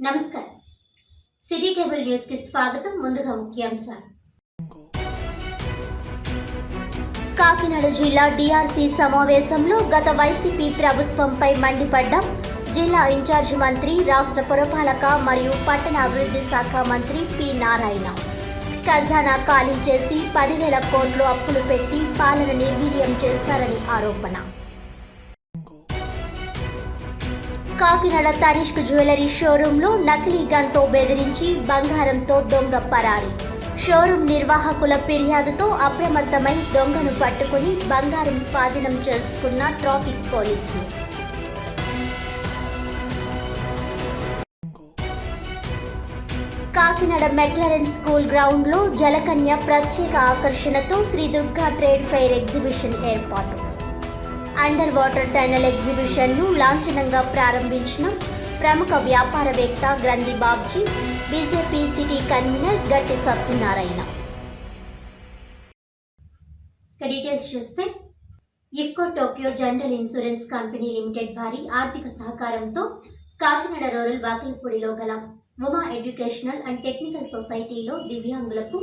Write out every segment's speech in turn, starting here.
నమస్కారం. City cable news కి స్వాగతం. ముందుగా ముఖ్యాంశాలు. కాకినాడ జిల్లా డిఆర్సీ సమావేశంలో గత వైసీపీ ప్రభుత్వంపై మండిపడ్డ జిల్లా ఇన్ఛార్జ్ మంత్రి, రాష్ట్ర పురపాలక మరియు పట్టణ అభివృద్ధి శాఖ మంత్రి పి నారాయణ ఖజానా ఖాళీ చేసి 10,000 కోట్లు అప్పులు పెట్టి పాలన నిర్వీర్యం చేశారని ఆరోపణ. కాకినాడ తనిష్క్ జ్యువెలరీ షోరూంలో నకిలీ గన్తో బెదిరించి బంగారంతో దొంగ పరారి. షోరూం నిర్వాహకుల ఫిర్యాదుతో అప్రమత్తమై దొంగను పట్టుకుని బంగారం స్వాధీనం చేసుకున్న ట్రాఫిక్ పోలీసులు. కాకినాడ మెక్లరెన్ స్కూల్ గ్రౌండ్లో జలకన్య ప్రత్యేక ఆకర్షణతో Shri Durga trade fair exhibition ఏర్పాటు. అండర్ వాటర్ టనల్ ఎగ్జిబిషన్ను లాంఛనంగా ప్రారంభించిన ప్రముఖ వ్యాపారవేత్త గ్రంథి బాబ్జీ, బీజేపీ సిటీ కన్వీనర్ గట్టి సత్యనారాయణ. డీటెయిల్స్ చూస్తే, IFFCO Tokyo general insurance company limited వారి ఆర్థిక సహకారంతో కాకినాడ రూరల్ వాకిలిపూడిలో గల ఉమా ఎడ్యుకేషనల్ అండ్ టెక్నికల్ సొసైటీలో దివ్యాంగులకు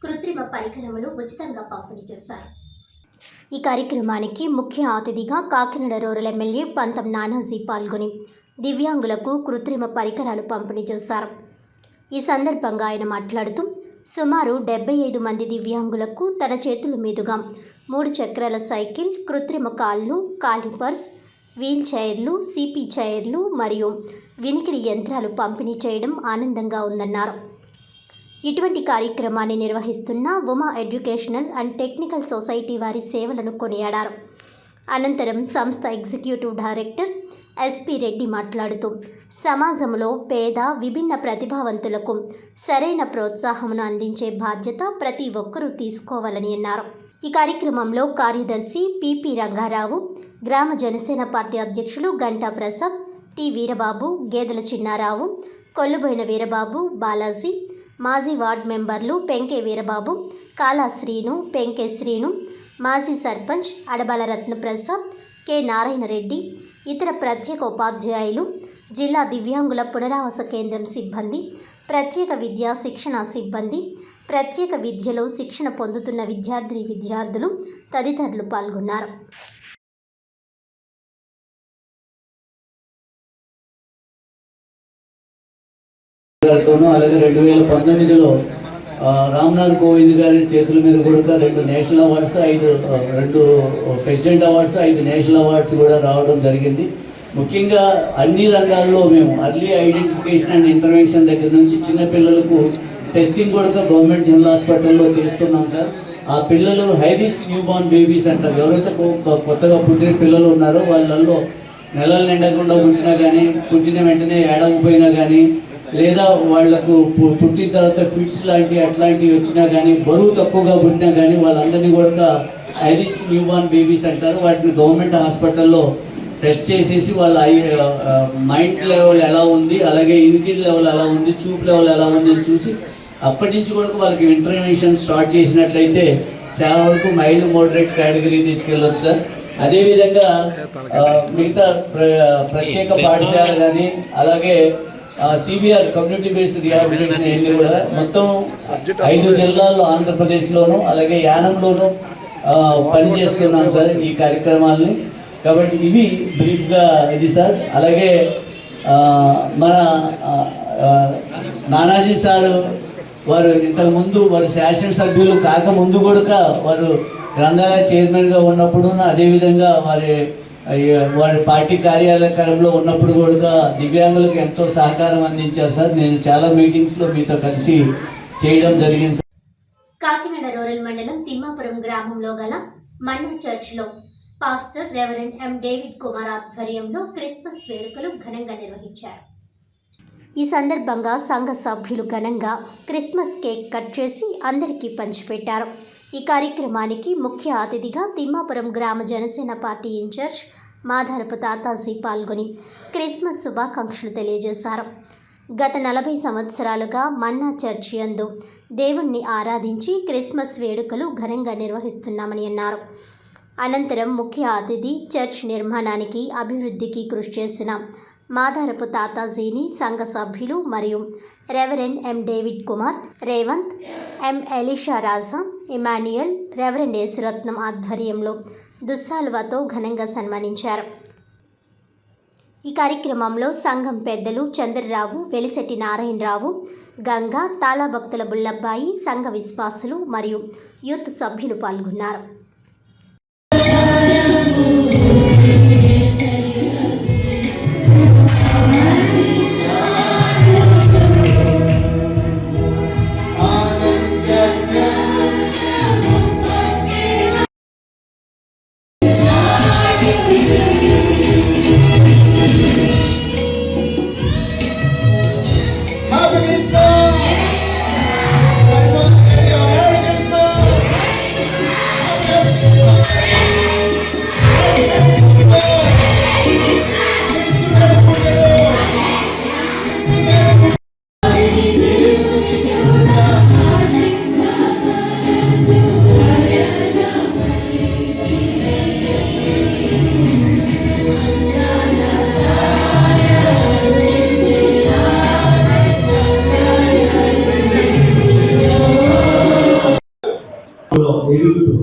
కృత్రిమ పరికరములు ఉచితంగా పంపిణీ చేశారు. ఈ కార్యక్రమానికి ముఖ్య అతిథిగా కాకినాడ రూరల్ ఎమ్మెల్యే పంతం నానాజీ పాల్గొని దివ్యాంగులకు కృత్రిమ పరికరాలు పంపిణీ చేశారు. ఈ సందర్భంగా ఆయన మాట్లాడుతూ, సుమారు 75 మంది దివ్యాంగులకు తన చేతుల మీదుగా 3 చక్రాల సైకిల్, కృత్రిమ కాళ్ళు, కాలిపర్స్, వీల్ చైర్లు, సిపి చైర్లు మరియు వినికిడి యంత్రాలు పంపిణీ చేయడం ఆనందంగా ఉందన్నారు. ఇటువంటి కార్యక్రమాన్ని నిర్వహిస్తున్న Uma educational and technical society వారి సేవలను కొనియాడారు. అనంతరం సంస్థ ఎగ్జిక్యూటివ్ డైరెక్టర్ ఎస్పి రెడ్డి మాట్లాడుతూ, సమాజంలో పేద, విభిన్న ప్రతిభావంతులకు సరైన ప్రోత్సాహమును అందించే బాధ్యత ప్రతి ఒక్కరూ తీసుకోవాలని అన్నారు. ఈ కార్యక్రమంలో కార్యదర్శి పిపి రంగారావు, గ్రామ జనసేన పార్టీ అధ్యక్షులు గంటా ప్రసాద్, టి వీరబాబు, గేదెల చిన్నారావు, కొల్లుబోయిన వీరబాబు, బాలాజీ, మాజీ వార్డు మెంబర్లు పెంకే వీరబాబు, కాలా శ్రీను, పెంకే శ్రీను, మాజీ సర్పంచ్ అడబాల రత్నప్రసాద్, కె నారాయణ రెడ్డి, ఇతర ప్రత్యేక ఉపాధ్యాయులు, జిల్లా దివ్యాంగుల పునరావాస కేంద్రం సిబ్బంది, ప్రత్యేక విద్యా శిక్షణ సిబ్బంది, ప్రత్యేక విద్యలో శిక్షణ పొందుతున్న విద్యార్థులు తదితరులు పాల్గొన్నారు. అలాగే 2019లో రామ్నాథ్ కోవింద్ గారి చేతుల మీద కూడా 2 national awards, 2 president awards, 5 national awards కూడా రావడం జరిగింది. ముఖ్యంగా అన్ని రంగాల్లో మేము అర్లీ ఐడెంటిఫికేషన్ అండ్ ఇంటర్వెన్షన్ దగ్గర నుంచి చిన్నపిల్లలకు టెస్టింగ్ కూడా గవర్నమెంట్ జనరల్ హాస్పిటల్లో చేస్తున్నాం సార్. ఆ పిల్లలు high risk new born babies అంటారు. ఎవరైతే కొత్తగా పుట్టిన పిల్లలు ఉన్నారో వాళ్ళల్లో నెలలు నిండకుండా పుట్టినా కానీ, పుట్టిన వెంటనే ఏడవపోయినా కానీ, లేదా వాళ్లకు పుట్టిన తర్వాత ఫిట్స్ అట్లాంటివి వచ్చినా కానీ, బరువు తక్కువగా పుట్టినా కానీ వాళ్ళందరినీ కూడా high risk new born babies అంటారు. వాటిని గవర్నమెంట్ హాస్పిటల్లో టెస్ట్ చేసేసి వాళ్ళ మైండ్ లెవెల్ ఎలా ఉంది, అలాగే ఇన్కిడ్ లెవెల్ ఎలా ఉంది, చూపు లెవెల్ ఎలా ఉంది అని చూసి అప్పటి నుంచి కూడా వాళ్ళకి ఇంటర్వెన్షన్ స్టార్ట్ చేసినట్లయితే చాలా వరకు మైల్డ్ మోడరేట్ కేటగిరీ తీసుకెళ్ళొచ్చు సార్. అదేవిధంగా మిగతా ప్రత్యేక పాఠశాల కానీ, అలాగే సిబిఆర్ కమ్యూనిటీ బేస్డ్ రిహాబిలిటేషన్ అయింది కూడా మొత్తం 5 జిల్లాల్లో ఆంధ్రప్రదేశ్లోను అలాగే యానంలోను పనిచేస్తున్నాం సార్ ఈ కార్యక్రమాలని. కాబట్టి ఇవి బ్రీఫ్గా ఇది సార్. అలాగే మన నానాజీ సారు వారు ఇంతకుముందు వారు శాసనసభ్యులు కాకముందు కూడా వారు గ్రంథాలయ చైర్మన్గా ఉన్నప్పుడు, అదేవిధంగా వారి పార్టీ కార్యాలయంలో ఉన్నప్పుడు కూడా దివ్యాంగులకు ఎంతో సహకారం అందించారు సార్. నేను చాలా మీటింగ్స్లో మీతో కలిసి చేయడం జరిగింది సార్. కాకినాడ రూరల్ మండలం తిమ్మాపురం గ్రామంలో గల మన్నా చర్చ్లో pastor reverend M David Kumar ఆధ్వర్యంలో క్రిస్మస్ వేడుకలు ఘనంగా నిర్వహించారు. ఈ సందర్భంగా సంఘ సభ్యులు ఘనంగా క్రిస్మస్ కేక్ కట్ చేసి అందరికీ పంచిపెట్టారు. ఈ కార్యక్రమానికి ముఖ్య అతిథిగా తిమ్మాపురం గ్రామ జనసేన పార్టీ ఇన్ఛార్జ్ మాధారపు తాతాజీ పాల్గొని క్రిస్మస్ శుభాకాంక్షలు తెలియజేశారు. గత 40 సంవత్సరాలుగా మన్నా చర్చి యందు దేవుణ్ణి ఆరాధించి క్రిస్మస్ వేడుకలు ఘనంగా నిర్వహిస్తున్నామని అన్నారు. అనంతరం ముఖ్య అతిథి చర్చ్ నిర్మాణానికి, అభివృద్ధికి కృషి చేసిన మాదారపు తాతాజీని సంఘ సభ్యులు మరియు reverend M David Kumar, Revanth, M Elisha Raja, Emmanuel, reverend Yesuratnam ఆధ్వర్యంలో దుస్సాలువతో ఘనంగా సన్మానించారు. ఈ కార్యక్రమంలో సంఘం పెద్దలు చంద్రరావు, వెలిశెట్టి నారాయణరావు, గంగా, తాళభక్తుల బుల్లబ్బాయి, సంఘ విశ్వాసులు మరియు యూత్ సభ్యులు పాల్గొన్నారు. ఎదుగుతూ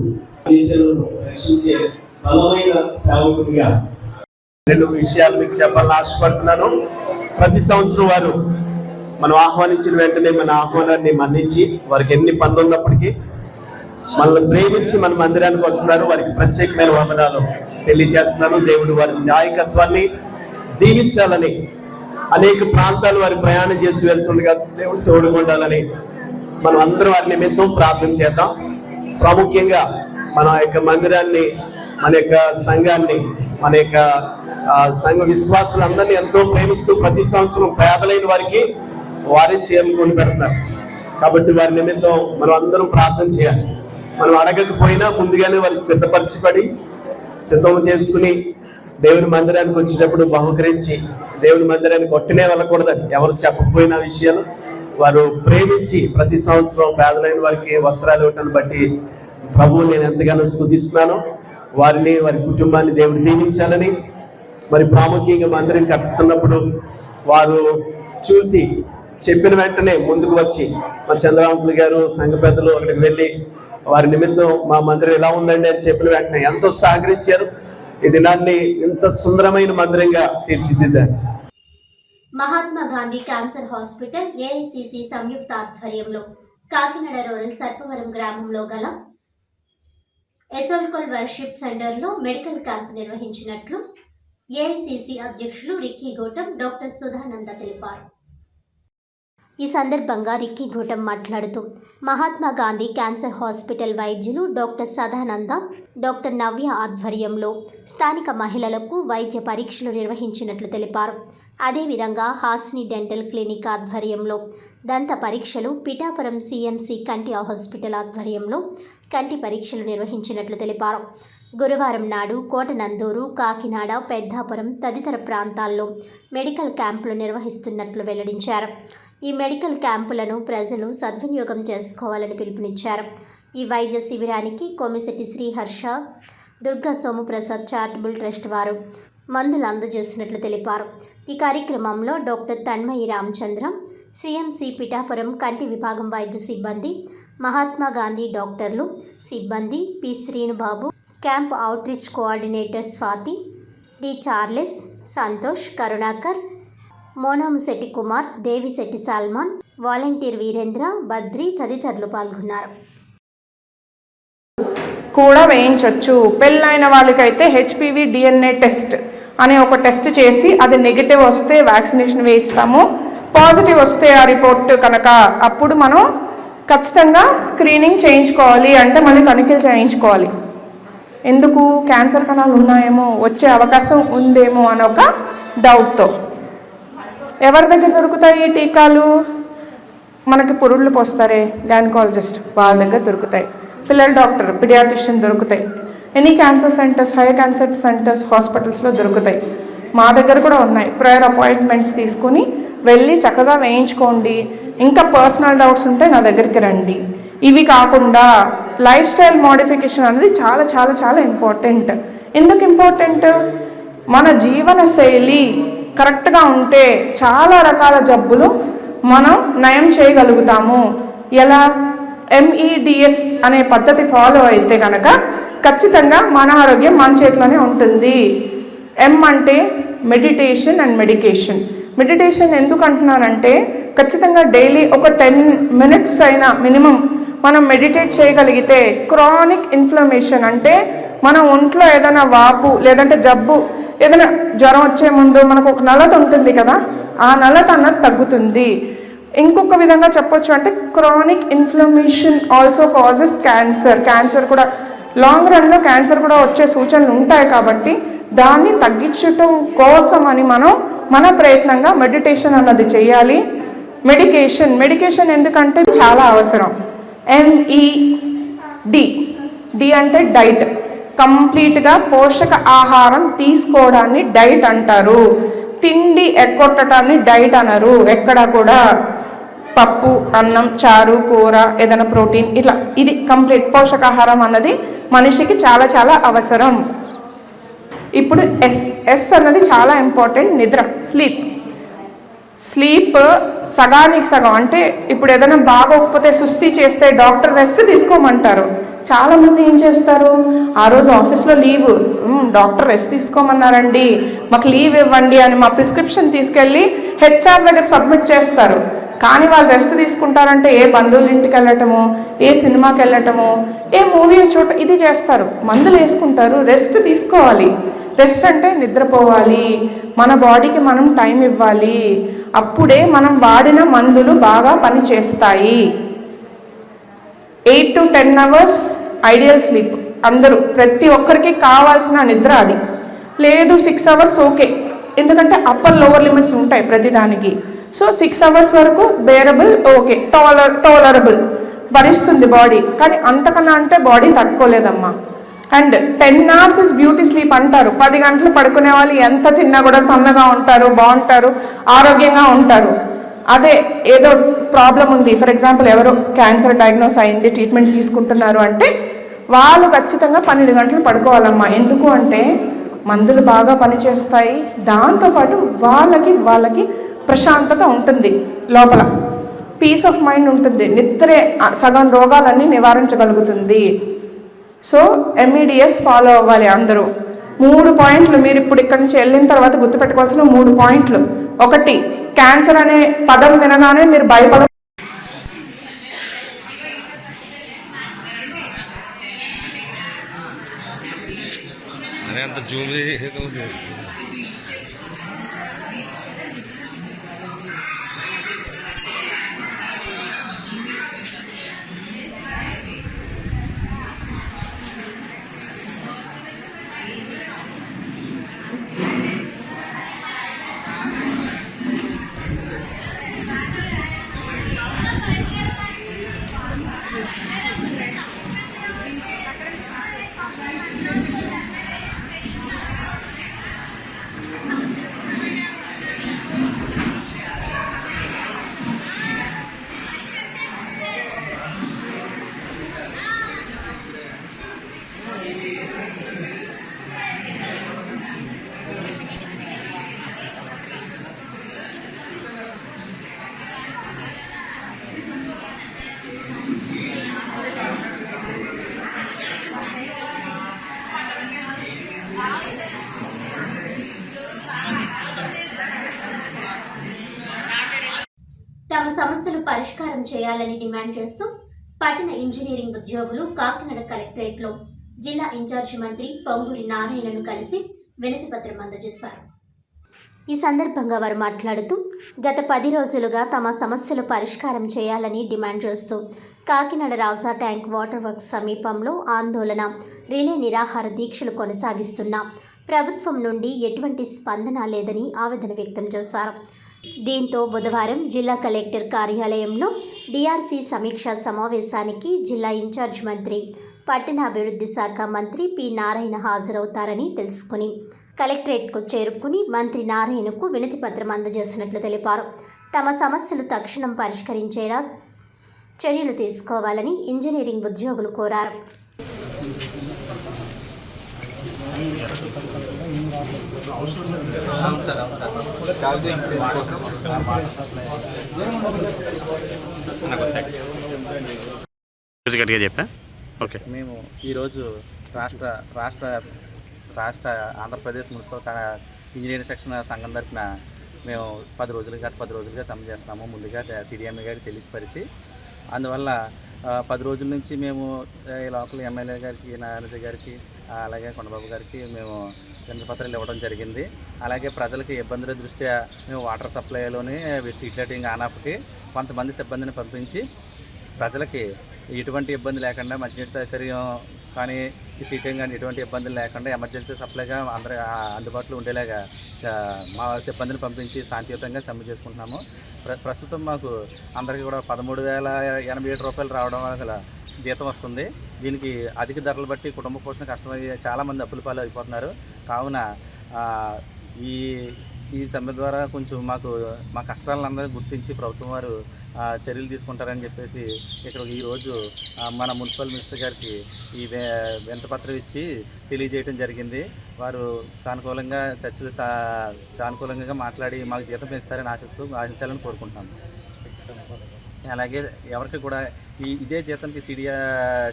ప్రజలను రక్షించే బలమైన సేవకుడిగా 2 విషయాలు మీకు చెప్పాలని ఆశపడుతున్నాను. ప్రతి సంవత్సరం వారు మనం ఆహ్వానించిన వెంటనే మన ఆహ్వానాన్ని మన్నించి, వారికి ఎన్ని పనులు ఉన్నప్పటికీ మనల్ని ప్రేమించి మన మందిరానికి వస్తున్నారు. వారికి ప్రత్యేకమైన వందనాలు తెలియజేస్తున్నాను. దేవుడు వారి నాయకత్వాన్ని దీవించాలని, అనేక ప్రాంతాలు వారి ప్రయాణం చేసి వెళ్తుండగా దేవుడు తోడుకుండాలని మనం అందరం వారి నిమిత్తం ప్రార్థన చేద్దాం. ప్రాముఖ్యంగా మన యొక్క మందిరాన్ని, మన యొక్క సంఘాన్ని, మన యొక్క సంఘ విశ్వాసులందరినీ ఎంతో ప్రేమిస్తూ ప్రతి సంవత్సరం పేదలైన వారికి వారి చీరలు కొని పెడుతున్నారు. కాబట్టి వారి నిమిత్తం మనం అందరం ప్రార్థన చేయాలి. మనం అడగకపోయినా ముందుగానే వారికి సిద్ధం చేసుకుని దేవుని మందిరానికి వచ్చేటప్పుడు బహుకరించి దేవుని మందిరానికి కొట్టినే వెళ్ళకూడదని ఎవరు చెప్పకపోయిన విషయాలు వారు ప్రేమించి ప్రతి సంవత్సరం పేదలైన వారికి వస్త్రాలు ఇవ్వటాన్ని బట్టి ప్రభువు నేను ఎంతగానో స్తుతిస్తున్నాను. వారిని, వారి కుటుంబాన్ని దేవుడు దీవించాలని, మరి ప్రాముఖ్యంగా మందిరం కట్టుతున్నప్పుడు వారు చూసి చెప్పిన వెంటనే ముందుకు వచ్చి మా చంద్రరాంపులు గారు సంఘ పెద్దలు అక్కడికి వెళ్ళి వారి నిమిత్తం మా మందిరం ఎలా ఉందండి అని చెప్పిన వెంటనే ఎంతో సహకరించారు. ఈ దినాన్ని ఇంత సుందరమైన మందిరంగా తీర్చిదిద్దారు. Mahatma Gandhi cancer hospital AICC సంయుక్త ఆధ్వర్యంలో కాకినాడ రూరల్ సర్పవరం గ్రామంలో గల ఎసోల్కోల్ వర్షిప్ సెంటర్లో మెడికల్ క్యాంప్ నిర్వహించినట్లు ఏఐసిసి అధ్యక్షులు రిక్కీ గౌటం, డాక్టర్ సుధానంద తెలిపారు. ఈ సందర్భంగా రిక్కీ గౌటం మాట్లాడుతూ మహాత్మా గాంధీ క్యాన్సర్ హాస్పిటల్ వైద్యులు డాక్టర్ సదానంద, డాక్టర్ నవ్య ఆధ్వర్యంలో స్థానిక మహిళలకు వైద్య పరీక్షలు నిర్వహించినట్లు తెలిపారు. అదేవిధంగా హాస్ని డెంటల్ క్లినిక్ ఆధ్వర్యంలో దంత పరీక్షలు, పిఠాపురం సిఎంసి కంటి హాస్పిటల్ ఆధ్వర్యంలో కంటి పరీక్షలు నిర్వహించినట్లు తెలిపారు. గురువారం నాడు కోటనందూరు, కాకినాడ, పెద్దాపురం తదితర ప్రాంతాల్లో మెడికల్ క్యాంపులు నిర్వహిస్తున్నట్లు వెల్లడించారు. ఈ మెడికల్ క్యాంపులను ప్రజలు సద్వినియోగం చేసుకోవాలని పిలుపునిచ్చారు. ఈ వైద్య శిబిరానికి కొమిశెట్టి శ్రీహర్ష, దుర్గా సోముప్రసాద్ చారిటబుల్ ట్రస్ట్ వారు మందులు అందజేసినట్లు తెలిపారు. ఈ కార్యక్రమంలో డాక్టర్ తన్మయి రామచంద్ర, సిఎంసి పిఠాపురం కంటి విభాగం వైద్య సిబ్బంది, మహాత్మా గాంధీ డాక్టర్లు, సిబ్బంది, P Srinubabu, camp outreach coordinator Swathi, D Charles, Santosh, Karunakar, Monomusetti Kumar, Devisetti Salman, volunteer Virendra, Badri తదితరులు పాల్గొన్నారు. కూడా వేయించవచ్చు. పెళ్ళైన వాళ్ళకైతే హెచ్పివి డిఎన్ఏ టెస్ట్ అనే ఒక టెస్ట్ చేసి అది నెగిటివ్ వస్తే వ్యాక్సినేషన్ వేయిస్తాము. పాజిటివ్ వస్తే ఆ రిపోర్ట్ కనుక అప్పుడు మనం ఖచ్చితంగా స్క్రీనింగ్ చేయించుకోవాలి, అంటే మళ్ళీ తనిఖీలు చేయించుకోవాలి. ఎందుకు? క్యాన్సర్ కణాలు ఉన్నాయేమో, వచ్చే అవకాశం ఉందేమో అని ఒక డౌట్తో. ఎవరి దగ్గర దొరుకుతాయి టీకాలు? మనకి పురుళ్ళు పోస్తారే గైనకాలజిస్ట్, వాళ్ళ దగ్గర దొరుకుతాయి. పిల్లల డాక్టర్, పిడియాట్రిషియన్ దొరుకుతాయి. Any cancer centres, high cancer centres, హాస్పిటల్స్లో దొరుకుతాయి. మా దగ్గర కూడా ఉన్నాయి. ప్రయర్ అపాయింట్మెంట్స్ తీసుకుని వెళ్ళి చక్కగా వేయించుకోండి. ఇంకా పర్సనల్ డౌట్స్ ఉంటే నా దగ్గరికి రండి. ఇవి కాకుండా లైఫ్ స్టైల్ మోడిఫికేషన్ అనేది చాలా చాలా చాలా ఇంపార్టెంట్. ఎందుకు ఇంపార్టెంట్? మన జీవన శైలి కరెక్ట్గా ఉంటే చాలా రకాల జబ్బులు మనం నయం చేయగలుగుతాము. ఎలా? MEDS అనే పద్ధతి ఫాలో అయితే కనుక ఖచ్చితంగా మన ఆరోగ్యం మన చేతిలోనే ఉంటుంది. M అంటే మెడిటేషన్ అండ్ మెడికేషన్. మెడిటేషన్ ఎందుకు అంటున్నానంటే ఖచ్చితంగా డైలీ ఒక 10 minutes అయినా మినిమం మనం మెడిటేట్ చేయగలిగితే క్రానిక్ ఇన్ఫ్లమేషన్ అంటే మన ఒంట్లో ఏదైనా వాపు లేదంటే జబ్బు ఏదైనా జ్వరం వచ్చే ముందు మనకు ఒక నలత ఉంటుంది కదా, ఆ నలత అన్నది తగ్గుతుంది. ఇంకొక విధంగా చెప్పొచ్చు అంటే chronic inflammation also causes cancer. Cancer కూడా లాంగ్ రన్లో క్యాన్సర్ కూడా వచ్చే సూచనలు ఉంటాయి. కాబట్టి దాన్ని తగ్గించటం కోసం అని మనం మన ప్రయత్నంగా మెడిటేషన్ అన్నది చేయాలి. మెడికేషన్ ఎందుకంటే చాలా అవసరం. MED అంటే డైట్. కంప్లీట్గా పోషక ఆహారం తీసుకోవడాన్ని డైట్ అంటారు. తిండి ఎక్కొట్టడాన్ని డైట్ అనరు. ఎక్కడ కూడా పప్పు, అన్నం, చారు, కూర, ఏదైనా ప్రోటీన్ ఇట్లా ఇది కంప్లీట్ పోషకాహారం అన్నది మనిషికి చాలా చాలా అవసరం. ఇప్పుడు ఎస్ అన్నది చాలా ఇంపార్టెంట్. నిద్ర, స్లీప్ సగానికి సగం. అంటే ఇప్పుడు ఏదైనా బాగోకపోతే సుస్థి చేస్తే డాక్టర్ రెస్ట్ తీసుకోమంటారు. చాలామంది ఏం చేస్తారు, ఆ రోజు ఆఫీస్లో లీవ్, డాక్టర్ రెస్ట్ తీసుకోమన్నారండి మాకు లీవ్ ఇవ్వండి అని మా ప్రిస్క్రిప్షన్ తీసుకెళ్ళి HR దగ్గర సబ్మిట్ చేస్తారు. కానీ వాళ్ళు రెస్ట్ తీసుకుంటారంటే ఏ బంధువుల ఇంటికి వెళ్ళటము, ఏ సినిమాకి వెళ్ళటము, ఏ మూవీ చోట ఇది చేస్తారు. మందులు వేసుకుంటారు. రెస్ట్ తీసుకోవాలి. రెస్ట్ అంటే నిద్రపోవాలి. మన బాడీకి మనం టైం ఇవ్వాలి. అప్పుడే మనం వాడిన మందులు బాగా పనిచేస్తాయి. 8 to 10 hours ఐడియల్ స్లీప్. అందరూ ప్రతి ఒక్కరికి కావాల్సిన నిద్ర అది. లేదు 6 hours ఓకే, ఎందుకంటే అప్పర్ లోవర్ లిమిట్స్ ఉంటాయి ప్రతిదానికి. సో 6 hours వరకు బేరబుల్, ఓకే, టాలరబుల్, భరిస్తుంది బాడీ. కానీ అంతకన్నా అంటే బాడీ తట్టుకోలేదమ్మా. And 10 hours is beauty sleep అంటారు. 10 గంటలు పడుకునే వాళ్ళు ఎంత తిన్నా కూడా సన్నగా ఉంటారు, బాగుంటారు, ఆరోగ్యంగా ఉంటారు. అదే ఏదో ప్రాబ్లం ఉంది, ఫర్ ఎగ్జాంపుల్ ఎవరో క్యాన్సర్ డయాగ్నోస్ అయింది, ట్రీట్మెంట్ తీసుకుంటున్నారు అంటే వాళ్ళు ఖచ్చితంగా 12 గంటలు పడుకోవాలమ్మా. ఎందుకు అంటే మందులు బాగా పనిచేస్తాయి. దాంతోపాటు వాళ్ళకి ప్రశాంతత ఉంటుంది, లోపల పీస్ ఆఫ్ మైండ్ ఉంటుంది. నిద్రే సగం రోగాలన్నీ నివారించగలుగుతుంది. సో MEDS ఫాలో అవ్వాలి అందరూ. 3 పాయింట్లు మీరు ఇప్పుడు ఇక్కడి నుంచి వెళ్ళిన తర్వాత గుర్తుపెట్టుకోవాల్సిన 3 పాయింట్లు. 1, క్యాన్సర్ అనే పదం వినగానే మీరు భయపడ. తమ సమస్యలు పరిష్కారం చేయాలని డిమాండ్ చేస్తూ పట్టణ ఇంజనీరింగ్ ఉద్యోగులు కాకినాడ కలెక్టరేట్లో జిల్లా ఇన్ఛార్జి మంత్రి పొంగూరి నారాయణను కలిసి వినతి పత్రం అందజేశారు. ఈ సందర్భంగా వారు మాట్లాడుతూ గత 10 రోజులుగా తమ సమస్యలు పరిష్కారం చేయాలని డిమాండ్ చేస్తూ కాకినాడ రాజా ట్యాంక్ వాటర్ వర్క్స్ సమీపంలో ఆందోళన, రిలే నిరాహార దీక్షలు కొనసాగిస్తున్నా ప్రభుత్వం నుండి ఎటువంటి స్పందన లేదని ఆవేదన వ్యక్తం చేశారు. దీంతో బుధవారం జిల్లా కలెక్టర్ కార్యాలయంలో DRC సమీక్షా సమావేశానికి జిల్లా ఇన్ఛార్జ్ మంత్రి, పట్టణాభివృద్ధి శాఖ మంత్రి P. నారాయణ హాజరవుతారని తెలుసుకుని కలెక్టరేట్కు చేరుకుని మంత్రి నారాయణకు వినతి పత్రం అందజేసినట్లు తెలిపారు. తమ సమస్యలు తక్షణం పరిష్కరించేలా చర్యలు తీసుకోవాలని ఇంజనీరింగ్ ఉద్యోగులు కోరారు. గట్టిగా చెప్పా. ఓకే. మేము ఈరోజు రాష్ట్ర ఆంధ్రప్రదేశ్ మున్సిపల్ ఇంజనీరింగ్ సెక్షన్ సంఘం తరఫున మేము గత 10 రోజులుగా సమ్మె చేస్తున్నాము. ముందుగా సిడిఎంఏ గారికి తెలియపరిచి, అందువల్ల 10 రోజుల నుంచి మేము ఈ లోకల్ ఎమ్మెల్యే గారికి, నారాయణ గారికి, అలాగే కొండబాబు గారికి మేము వినతిపత్రాలు ఇవ్వడం జరిగింది. అలాగే ప్రజలకి ఇబ్బందుల దృష్ట్యా మేము వాటర్ సప్లైలోని స్ట్రీట్ లైటింగ్ ఆన్ ఆఫ్కి కొంతమంది సిబ్బందిని పంపించి ప్రజలకి ఎటువంటి ఇబ్బంది లేకుండా మంచినీటి సౌకర్యం కానీ ఈ స్ట్రీట్ లైటింగ్ కానీ ఎటువంటి ఇబ్బందులు లేకుండా ఎమర్జెన్సీ సప్లైగా అందరూ అందుబాటులో ఉండేలాగా మా సిబ్బందిని పంపించి శాంతియుతంగా సమ్మె చేసుకుంటున్నాము. ప్రస్తుతం మాకు అందరికీ కూడా 13,087 రూపాయలు రావడం వల్ల జీతం వస్తుంది. దీనికి అధిక ధరలు బట్టి కుటుంబ పోషణ కష్టమయ్యే చాలామంది అప్పుల పాలు అయిపోతున్నారు. కావున ఈ సమ్మె ద్వారా కొంచెం మా కష్టాలందరూ గుర్తించి ప్రభుత్వం వారు చర్యలు తీసుకుంటారని చెప్పేసి ఇక్కడ ఈరోజు మన మున్సిపల్ మినిస్టర్ గారికి ఈ వినతిపత్రం ఇచ్చి తెలియజేయడం జరిగింది. వారు సానుకూలంగా మాట్లాడి మాకు జీతం పెంచుతారని ఆశించాలని కోరుకుంటాము. అలాగే ఎవరికి కూడా ఇదే జీతంకి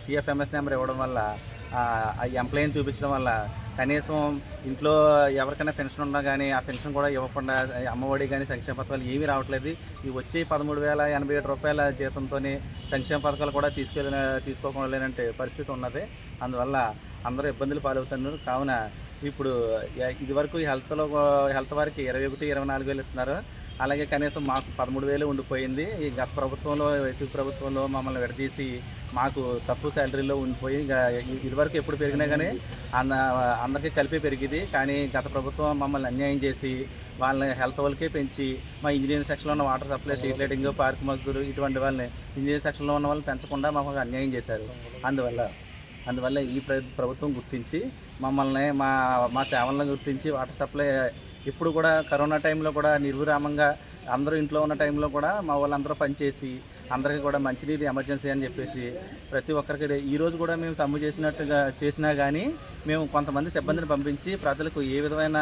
సిఎఫ్ఎంఎస్ నెంబర్ ఇవ్వడం వల్ల ఎంప్లాయీని చూపించడం వల్ల కనీసం ఇంట్లో ఎవరికైనా పెన్షన్ ఉన్నా కానీ ఆ పెన్షన్ కూడా ఇవ్వకుండా అమ్మఒడి కానీ సంక్షేమ పథకాలు ఏమీ రావట్లేదు. ఈ వచ్చే 13,087 రూపాయల జీతంతో సంక్షేమ పథకాలు కూడా తీసుకోలేనంటే పరిస్థితి ఉన్నది. అందువల్ల అందరూ ఇబ్బందులు పాలవుతున్నారు. కావున ఇప్పుడు ఇదివరకు హెల్త్ వారికి 21,000-24,000 ఇస్తున్నారు. అలాగే కనీసం మాకు 13,000 ఉండిపోయింది. ఈ గత ప్రభుత్వంలో, వైసీపీ ప్రభుత్వంలో మమ్మల్ని విడదీసి మాకు తక్కువ శాలరీలో ఉండిపోయి ఇదివరకు ఎప్పుడు పెరిగినా కానీ అందరికీ కలిపి పెరిగింది. కానీ గత ప్రభుత్వం మమ్మల్ని అన్యాయం చేసి వాళ్ళని హెల్త్ వాళ్ళకే పెంచి మా ఇంజనీరింగ్ సెక్షన్లో ఉన్న water supply, street lighting, park మజ్దూరు ఇటువంటి వాళ్ళని ఇంజనీరింగ్ సెక్షన్లో ఉన్న వాళ్ళని పెంచకుండా మాకు అన్యాయం చేశారు. అందువల్ల ఈ ప్రభుత్వం గుర్తించి మమ్మల్ని మా సేవలను గుర్తించి వాటర్ సప్లై ఇప్పుడు కూడా కరోనా టైంలో కూడా నిర్విరామంగా అందరూ ఇంట్లో ఉన్న టైంలో కూడా మా వాళ్ళందరూ పనిచేసి అందరికీ కూడా మంచినీరు ఎమర్జెన్సీ అని చెప్పేసి ప్రతి ఒక్కరికి ఈరోజు కూడా మేము సమ్మె చేసినా కానీ మేము కొంతమంది సిబ్బందిని పంపించి ప్రజలకు ఏ విధమైన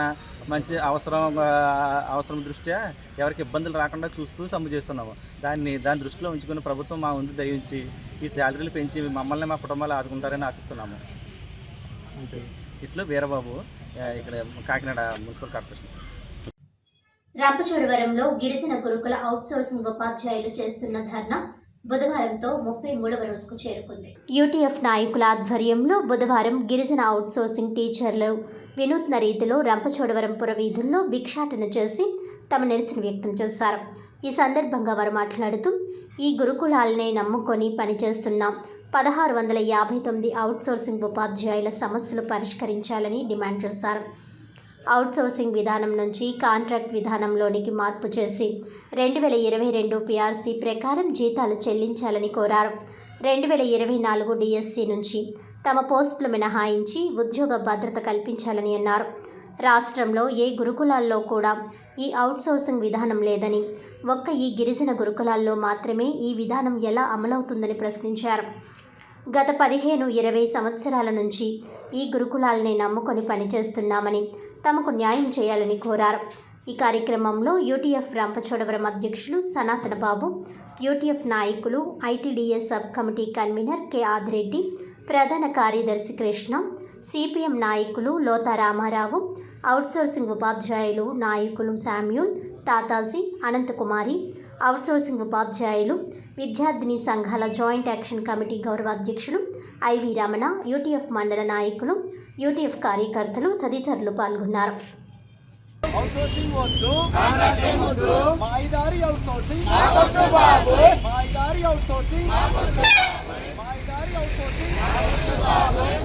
మంచి అవసరం దృష్ట్యా ఎవరికి ఇబ్బందులు రాకుండా చూస్తూ సమ్మె చేస్తున్నాము. దాన్ని దృష్టిలో ఉంచుకుని ప్రభుత్వం మా ముందు దయించి ఈ శాలరీలు పెంచి మమ్మల్ని మా కుటుంబాలు ఆదుకుంటారని ఆశిస్తున్నాము. ఇట్లా వీరబాబు, ఇక్కడ కాకినాడ మున్సిపల్ కార్పొరేషన్. రంపచోడవరంలో గిరిజన గురుకుల అవుట్సోర్సింగ్ ఉపాధ్యాయులు చేస్తున్న ధర్నా బుధవారంతో 33వ రోజుకు చేరుకుంది. యూటీఎఫ్ నాయకుల ఆధ్వర్యంలో బుధవారం గిరిజన అవుట్సోర్సింగ్ టీచర్లు వినూత్న రీతిలో రంపచోడవరం పుర వీధుల్లో భిక్షాటన చేసి తమ నిరసన వ్యక్తం చేశారు. ఈ సందర్భంగా వారు మాట్లాడుతూ ఈ గురుకులాలనే నమ్ముకొని పనిచేస్తున్న 1659 అవుట్సోర్సింగ్ ఉపాధ్యాయుల సమస్యలు పరిష్కరించాలని డిమాండ్ చేశారు. అవుట్సోర్సింగ్ విధానం నుంచి కాంట్రాక్ట్ విధానంలోనికి మార్పు చేసి 2022 పిఆర్సీ ప్రకారం జీతాలు చెల్లించాలని కోరారు. 2024 డిఎస్సి నుంచి తమ పోస్టులు మినహాయించి ఉద్యోగ భద్రత కల్పించాలని అన్నారు. రాష్ట్రంలో ఏ గురుకులాల్లో కూడా ఈ అవుట్సోర్సింగ్ విధానం లేదని, ఒక్క ఈ గిరిజన గురుకులాల్లో మాత్రమే ఈ విధానం ఎలా అమలవుతుందని ప్రశ్నించారు. గత 15-20 సంవత్సరాల నుంచి ఈ గురుకులాలని నమ్ముకొని పనిచేస్తున్నామని, తమకు న్యాయం చేయాలని కోరారు. ఈ కార్యక్రమంలో యూటీఎఫ్ రంపచోడవరం అధ్యక్షులు సనాతన బాబు, యూటీఎఫ్ నాయకులు, ITDS sub committee convener K Adireddy, ప్రధాన కార్యదర్శి కృష్ణ, సిపిఎం నాయకులు లోతా రామారావు, అవుట్సోర్సింగ్ ఉపాధ్యాయులు నాయకులు శామ్యూల్, తాతాజీ, అనంతకుమారి, అవుట్సోర్సింగ్ ఉపాధ్యాయులు, విద్యార్థిని సంఘాల జాయింట్ యాక్షన్ కమిటీ గౌరవ అధ్యక్షులు ఐవి రమణ, యూటీఎఫ్ మండల నాయకులు, యూటీఎఫ్ కార్యకర్తలు తదితరులు పాల్గొన్నారు. అవుట్సోర్సింగ్ వద్దు, మాయిదారి అవుట్సోర్సింగ్, మాయిదారి అవుట్సోర్సింగ్, మాయిదారి అవుట్సోర్సింగ్,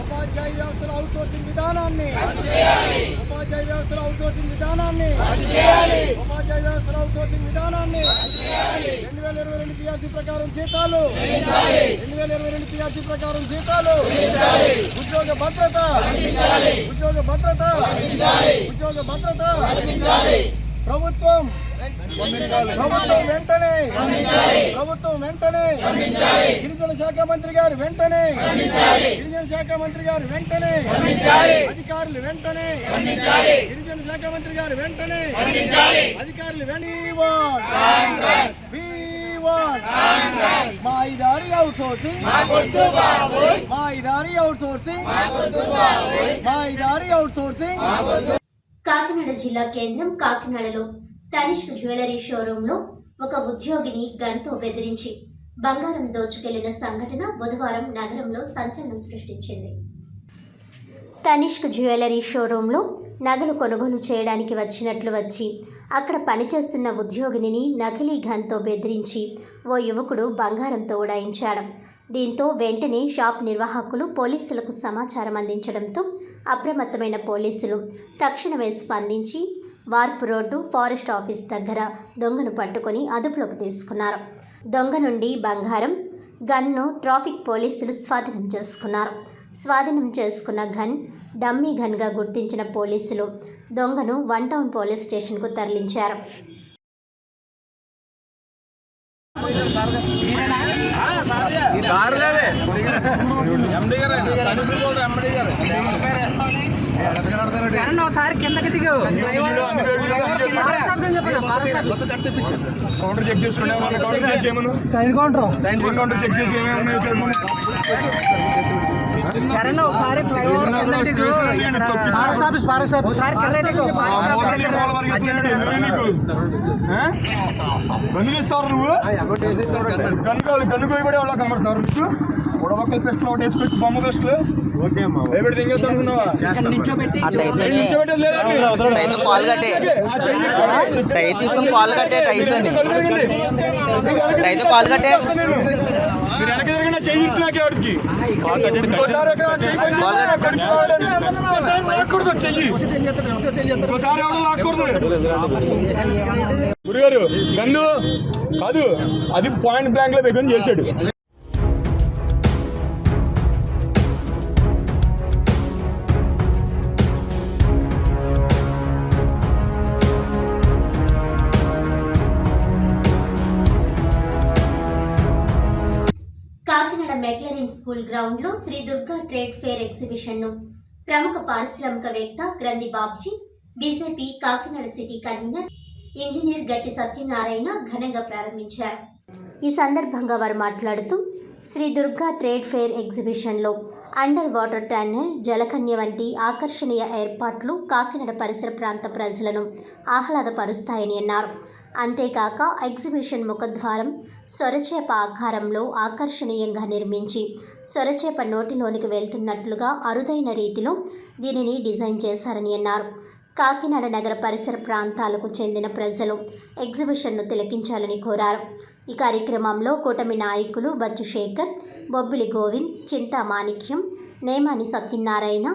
ఉపాధ్యాయ వ్యవస్థల అవుట్సోర్సింగ్ విధానాన్ని, ఉపాధ్యాయ వ్యవస్థల అవుట్సోర్సింగ్ విధానాన్ని, ఉపాధ్యాయ వ్యవస్థల అవుట్సోర్సింగ్ విధానాన్ని 2022 పిఆర్సీ ప్రకారం జీతాలు, 2022 పిఆర్సీ ప్రకారం జీతాలు, ఉద్యోగ భద్రత, ఉద్యోగ భద్రత, ఉద్యోగ భద్రత. ప్రభుత్వం ప్రభుత్వం వెంటనే ప్రభుత్వం వెంటనే గిరిజన శాఖ మంత్రి గారు వెంటనే గిరిజన శాఖ మంత్రి గారు వెంటనే అధికారులు వెంటనే గిరిజన శాఖ మంత్రి గారు వెంటనే అధికారులు మాయిదారి అవుట్ సోర్సింగ్ మాయిదారి అవుట్ సోర్సింగ్ మాయిదారి అవుట్ సోర్సింగ్. కాకినాడ జిల్లా కేంద్రం కాకినాడలో తనిష్క్ జ్యువెలరీ షోరూంలో ఒక ఉద్యోగిని గన్తో బెదిరించి బంగారం దోచుకెళ్లిన సంఘటన బుధవారం నగరంలో సంచలనం సృష్టించింది. తనిష్క్ జ్యువెలరీ షోరూంలో నగలు కొనుగోలు చేయడానికి వచ్చినట్లు వచ్చి అక్కడ పనిచేస్తున్న ఉద్యోగిని నకిలీ గన్తో బెదిరించి ఓ యువకుడు బంగారంతో ఉడాయించాడు. దీంతో వెంటనే షాప్ నిర్వాహకులు పోలీసులకు సమాచారం అందించడంతో అప్రమత్తమైన పోలీసులు తక్షణమే స్పందించి వార్పు రోడ్డు ఫారెస్ట్ ఆఫీస్ దగ్గర దొంగను పట్టుకొని అదుపులోకి తీసుకున్నారు. దొంగ నుండి బంగారం గన్ను ట్రాఫిక్ పోలీసులు స్వాధీనం చేసుకున్నారు. స్వాధీనం చేసుకున్న గన్ డమ్మీ గన్గా గుర్తించిన పోలీసులు దొంగను 1 టౌన్ పోలీస్ స్టేషన్కు తరలించారు. కౌంటర్ చెక్ చేసుకునే కౌంటర్ చెక్ చేయమను కౌంటర్ చెక్ చేసి గన్ను తీస్తావు నువ్వు గన్ను పోయి వాళ్ళ కనబడతారు ఉడవక్కలు పెస్ట్లు ఒకటి వేసుకొచ్చి బొమ్మ పెస్ట్లు ఏబెడితే ఇంకేస్తా అనుకున్నావా మీరు వెనక జరిగిన చేయించి నాకే వాడికి ఇంకోసారి లాక్కూడదు చెయ్యి ఇంకోసారి ఎవరు లాక్కూడదు. గురుగారు గన్ను కాదు అది పాయింట్ బ్లాంక్ లో బెగ్గని చేశాడు. కాకినాడ మెక్లరిన్ స్కూల్ గ్రౌండ్ లో Shri Durga trade fair exhibition ను ప్రముఖ పారిశ్రామికవేత్త Granthi Babji, BJP Kakinada city convener engineer Gatti Satyanarayana ఘనంగా ప్రారంభించారు. ఈ సందర్భంగా వారు మాట్లాడుతూ శ్రీ దుర్గా ట్రేడ్ ఫేర్ ఎగ్జిబిషన్లో అండర్ వాటర్ టన్నెల్, జలకన్య వంటి ఆకర్షణీయ ఏర్పాట్లు కాకినాడ పరిసర ప్రాంత ప్రజలను ఆహ్లాదపరుస్తాయని అన్నారు. అంతేకాక ఎగ్జిబిషన్ ముఖద్వారం సొరచేప ఆకారంలో ఆకర్షణీయంగా నిర్మించి సొరచేప నోటిలోనికి వెళ్తున్నట్లుగా అరుదైన రీతిలో దీనిని డిజైన్ చేశారని అన్నారు. కాకినాడ నగర పరిసర ప్రాంతాలకు చెందిన ప్రజలు ఎగ్జిబిషన్ను తిలకించాలని కోరారు. ఈ కార్యక్రమంలో కూటమి నాయకులు బచ్చు శేఖర్, బొబ్బిలి గోవింద్, చింతా మాణిక్యం, నేమాని సత్యనారాయణ,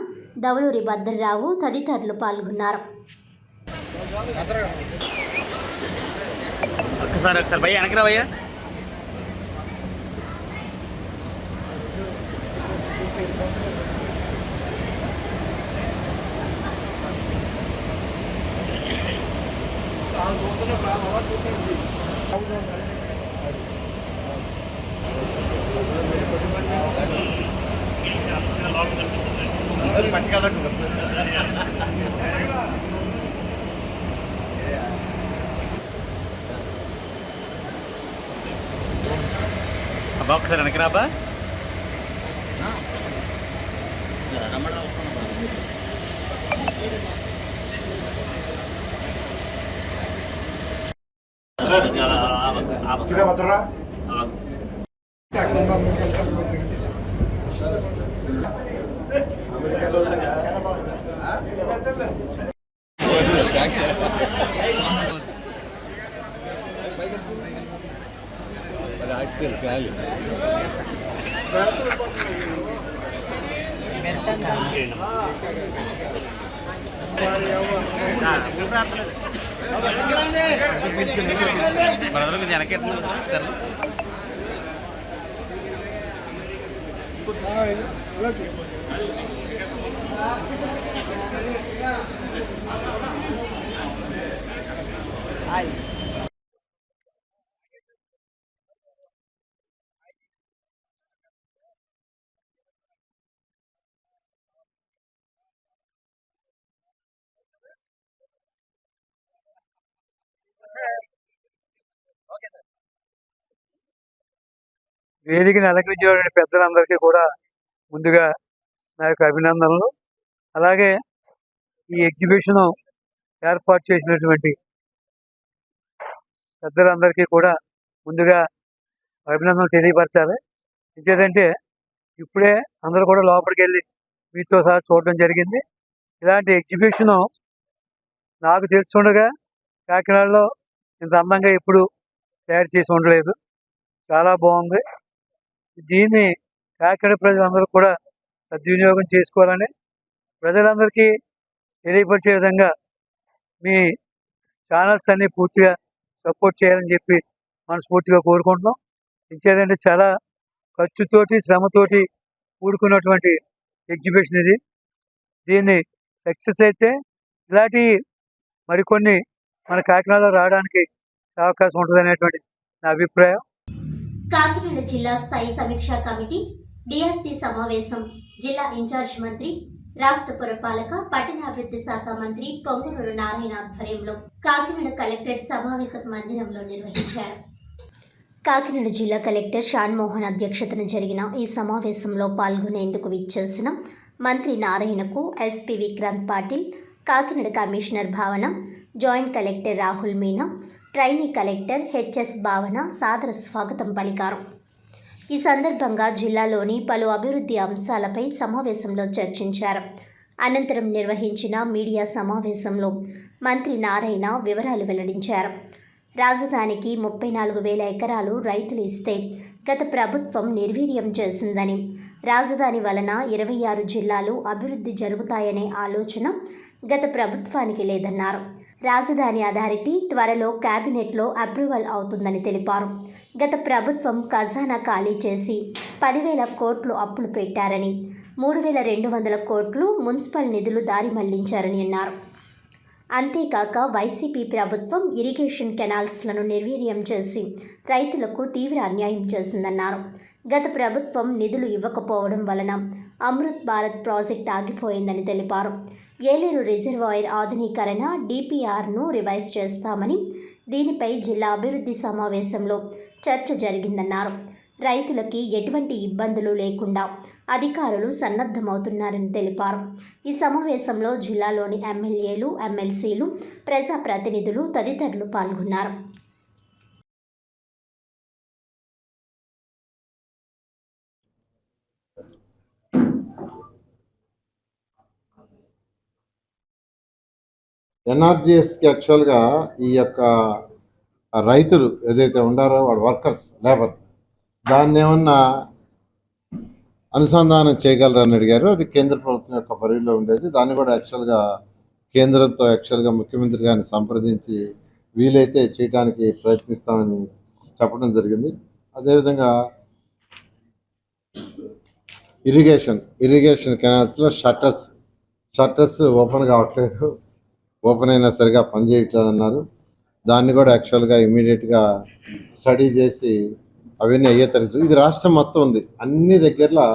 దౌలూరి భద్రరావు తదితరులు పాల్గొన్నారు. ఒకసారి భయ్యా వెనక్కి రావయ్యా. అబ్బా ఒకసారి వెనక్కి రాబా. బ్రదర్కి వెనక్కి హాయ్ వేదికని అలంకరించిన పెద్దలందరికీ కూడా ముందుగా నా యొక్క అభినందనలు. అలాగే ఈ ఎగ్జిబిషన్ ఏర్పాటు చేసినటువంటి పెద్దలందరికీ కూడా ముందుగా అభినందనలు తెలియపరచాలి. ఇంకేంటంటే ఇప్పుడే అందరూ కూడా లోపలికి వెళ్ళి మీతో సహా చూడడం జరిగింది. ఇలాంటి ఎగ్జిబిషన్ నాకు తెలుసుండగా కాకినాడలో ఇంత అందంగా ఎప్పుడు తయారు చేసి ఉండలేదు. చాలా బాగుంది. దీన్ని కాకినాడ ప్రజలందరూ కూడా సద్వినియోగం చేసుకోవాలని ప్రజలందరికీ తెలియపరిచే విధంగా మీ ఛానల్స్ అన్ని పూర్తిగా సపోర్ట్ చేయాలని చెప్పి మనస్ఫూర్తిగా కోరుకుంటున్నాం. ఇంకేదంటే చాలా ఖర్చుతోటి శ్రమతోటి కూడుకున్నటువంటి ఎగ్జిబిషన్ ఇది. దీన్ని సక్సెస్ అయితే ఇలాంటి మరికొన్ని మన కాకినాడలో రావడానికి అవకాశం ఉంటుంది అనేటువంటి నా అభిప్రాయం. కాకినాడ జిల్లా స్థాయి సమీక్షా కమిటీ డిఆర్సి సమావేశం జిల్లా ఇన్ఛార్జ్ మంత్రి రాష్ట్ర పురపాలక పట్టణాభివృద్ధి శాఖ మంత్రి పొంగనూరు నారాయణ ఆధ్వర్యంలో కాకినాడ కలెక్టరేట్ సమావేశ మందిరంలో నిర్వహించారు. కాకినాడ జిల్లా కలెక్టర్ షాన్మోహన్ అధ్యక్షతన జరిగిన ఈ సమావేశంలో పాల్గొనేందుకు విచ్చేసిన మంత్రి నారాయణకు SP Vikrant Patil, Kakinada commissioner Bhavana, joint collector Rahul Meena, trainee collector HS Bhavana సాదర స్వాగతం పలికారు. ఈ సందర్భంగా జిల్లాలోని పలు అభివృద్ధి అంశాలపై సమావేశంలో చర్చించారు. అనంతరం నిర్వహించిన మీడియా సమావేశంలో మంత్రి నారాయణ వివరాలు వెల్లడించారు. రాజధానికి 34,000 ఎకరాలు రైతులు ఇస్తే గత ప్రభుత్వం నిర్వీర్యం చేసిందని, రాజధాని వలన 26 జిల్లాలు అభివృద్ధి జరుగుతాయనే ఆలోచన గత ప్రభుత్వానికి లేదన్నారు. రాజధాని అథారిటీ త్వరలో కేబినెట్లో అప్రూవల్ అవుతుందని తెలిపారు. గత ప్రభుత్వం ఖజానా ఖాళీ చేసి 10,000 కోట్లు అప్పులు పెట్టారని, 3,200 కోట్లు మున్సిపల్ నిధులు దారి మళ్లించారని అన్నారు. అంతేకాక వైసీపీ ప్రభుత్వం ఇరిగేషన్ కెనాల్స్లను నిర్వీర్యం చేసి రైతులకు తీవ్ర అన్యాయం చేసిందన్నారు. గత ప్రభుత్వం నిధులు ఇవ్వకపోవడం వలన అమృత్ భారత్ ప్రాజెక్ట్ ఆగిపోయిందని తెలిపారు. ఏలేరు రిజర్వాయర్ ఆధునీకరణ డిపిఆర్ను రివైజ్ చేస్తామని, దీనిపై జిల్లా అభివృద్ధి సమావేశంలో చర్చ జరిగిందన్నారు. రైతులకి ఎటువంటి ఇబ్బందులు లేకుండా అధికారులు సన్నద్ధమవుతున్నారని తెలిపారు. ఈ సమావేశంలో జిల్లాలోని ఎమ్మెల్యేలు, ఎమ్మెల్సీలు, ప్రజాప్రతినిధులు తదితరులు పాల్గొన్నారు. ఎన్ఆర్జీఎస్కి యాక్చువల్గా ఈ యొక్క రైతులు ఏదైతే ఉండారో వాడు వర్కర్స్ లేబర్ దాన్ని ఏమన్నా అనుసంధానం చేయగలరని అడిగారు. అది కేంద్ర ప్రభుత్వం యొక్క పరిధిలో ఉండేది. దాన్ని కూడా యాక్చువల్గా కేంద్రంతో యాక్చువల్గా ముఖ్యమంత్రి గారిని సంప్రదించి వీలైతే చేయడానికి ప్రయత్నిస్తామని చెప్పడం జరిగింది. అదేవిధంగా ఇరిగేషన్ కెనాల్స్లో షట్టర్స్ ఓపెన్ కావట్లేదు, ఓపెన్ అయినా సరిగా పనిచేయట్లేదు అన్నారు. దాన్ని కూడా యాక్చువల్గా ఇమీడియట్గా స్టడీ చేసి అవన్నీ అయ్యే తరచు ఇది రాష్ట్రం మొత్తం ఉంది. అన్ని దగ్గరలో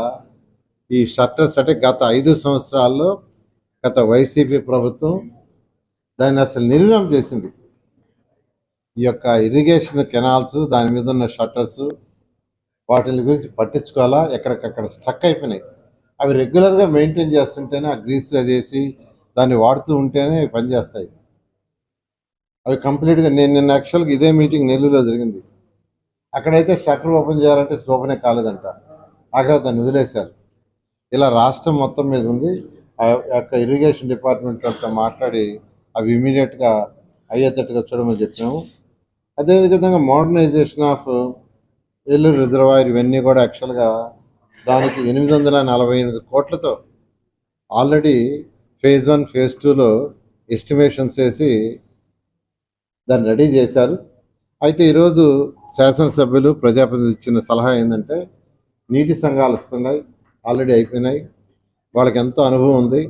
ఈ షట్టర్స్ అంటే గత 5 సంవత్సరాల్లో గత వైసీపీ ప్రభుత్వం దాన్ని అసలు నిర్వీర్యం చేసింది. ఈ యొక్క ఇరిగేషన్ కెనాల్స్ దాని మీద ఉన్న షట్టర్స్ వాటి గురించి పట్టించుకోవాలా, ఎక్కడికక్కడ స్ట్రక్ అయిపోయినాయి. అవి రెగ్యులర్గా మెయింటైన్ చేస్తుంటేనే ఆ గ్రీస్ అదేసి దాన్ని వాడుతూ ఉంటేనే పనిచేస్తాయి. అవి కంప్లీట్గా నిన్న యాక్చువల్గా ఇదే మీటింగ్ నెల్లూరులో జరిగింది. అక్కడైతే షట్టర్ ఓపెన్ చేయాలంటే ఓపెనే కాలేదంట, అక్కడ దాన్ని వదిలేశారు. ఇలా రాష్ట్రం మొత్తం మీద ఉంది. ఆ యొక్క ఇరిగేషన్ డిపార్ట్మెంట్ అంతా మాట్లాడి అవి ఇమీడియట్గా అయ్యేటట్టుగా చూడమని చెప్పినాము. అదేవిధంగా మోడర్నైజేషన్ ఆఫ్ ఏలూరు రిజర్వాయర్ ఇవన్నీ కూడా యాక్చువల్గా దానికి 848 కోట్లతో ఆల్రెడీ ఫేజ్ 1, ఫేజ్ 2లో ఎస్టిమేషన్స్ వేసి దాన్ని రెడీ చేశారు. అయితే ఈరోజు శాసనసభ్యులు ప్రజాప్రతినిధులు ఇచ్చిన సలహా ఏంటంటే నీటి సంఘాలు వస్తున్నాయి, ఆల్రెడీ అయిపోయినాయి, వాళ్ళకి ఎంతో అనుభవం ఉంది.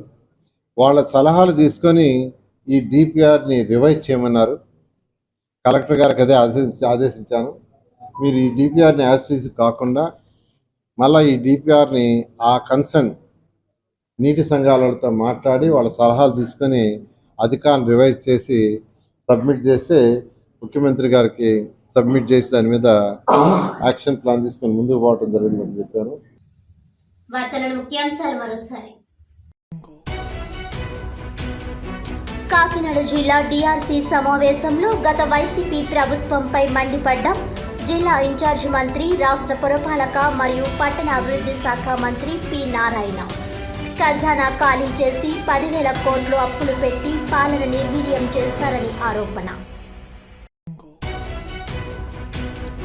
వాళ్ళ సలహాలు తీసుకొని ఈ డిపిఆర్ని రివైజ్ చేయమన్నారు. కలెక్టర్ గారికి అదే ఆదేశించాను. మీరు ఈ డిపిఆర్ని యాజ్ కాకుండా మళ్ళీ ఈ డిపిఆర్ని ఆ కన్సర్న్ నీటి సంఘాలతో మాట్లాడి వాళ్ళ సలహాలు తీసుకొని అధికారులు రివైజ్ చేసి సబ్మిట్ చేస్తే ముఖ్యమంత్రి గారికి సబ్మిట్ చేసి దాని మీద యాక్షన్ ప్లాన్ తీసుకొని ముందుకు పోవడం జరిగిందని చెప్పారు. వార్తలను ముఖ్యాంశాలు మరోసారి. కాకినాడ జిల్లా డిఆర్సీ సమావేశంలో గత వైసీపీ ప్రభుత్వంపై మండిపడ్డ జిల్లా ఇన్ఛార్జ్ మంత్రి, రాష్ట్ర పురపాలక మరియు పట్టణ అభివృద్ధి శాఖ మంత్రి పి నారాయణ. ఖజానా ఖాళీ చేసి 10,000 కోట్లు అప్పులు పెట్టి పాలన నిర్వీర్యం చేశారని ఆరోపణ.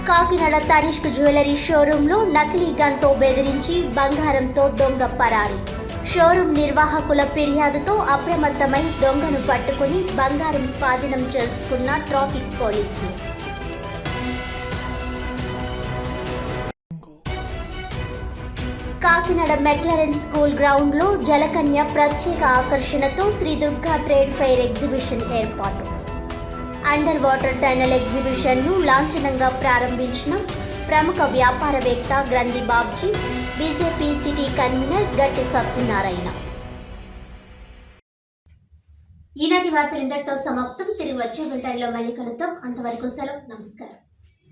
కాకినాడ తనిష్క్ జ్యువెలరీ షోరూంలో నకిలీ గన్తో బెదిరించి బంగారంతో దొంగ పరారీ. షోరూం నిర్వాహకుల ఫిర్యాదుతో అప్రమత్తమై దొంగను పట్టుకుని బంగారం స్వాధీనం చేసుకున్న ట్రాఫిక్ పోలీసులు. కాకినాడ మెక్లరెన్ స్కూల్ గ్రౌండ్లో జలకన్య ప్రత్యేక ఆకర్షణతో Shri Durga trade fair exhibition ఏర్పాటు. అండర్ వాటర్ టనల్ ఎగ్జిబిషన్ను లాంఛనంగా ప్రారంభించిన ప్రముఖ వ్యాపారవేత్త గ్రంథి బాబ్జీ, బీజేపీ సిటీ కన్వీనర్ గట్టి సత్యనారాయణ. ఈనాటి వార్తలు ఇంతటితో సమాప్తం. తిరిగి వచ్చే బులెటిన్లో మళ్ళీ కలుద్దాం. అంతవరకు సెలవు. నమస్కారం.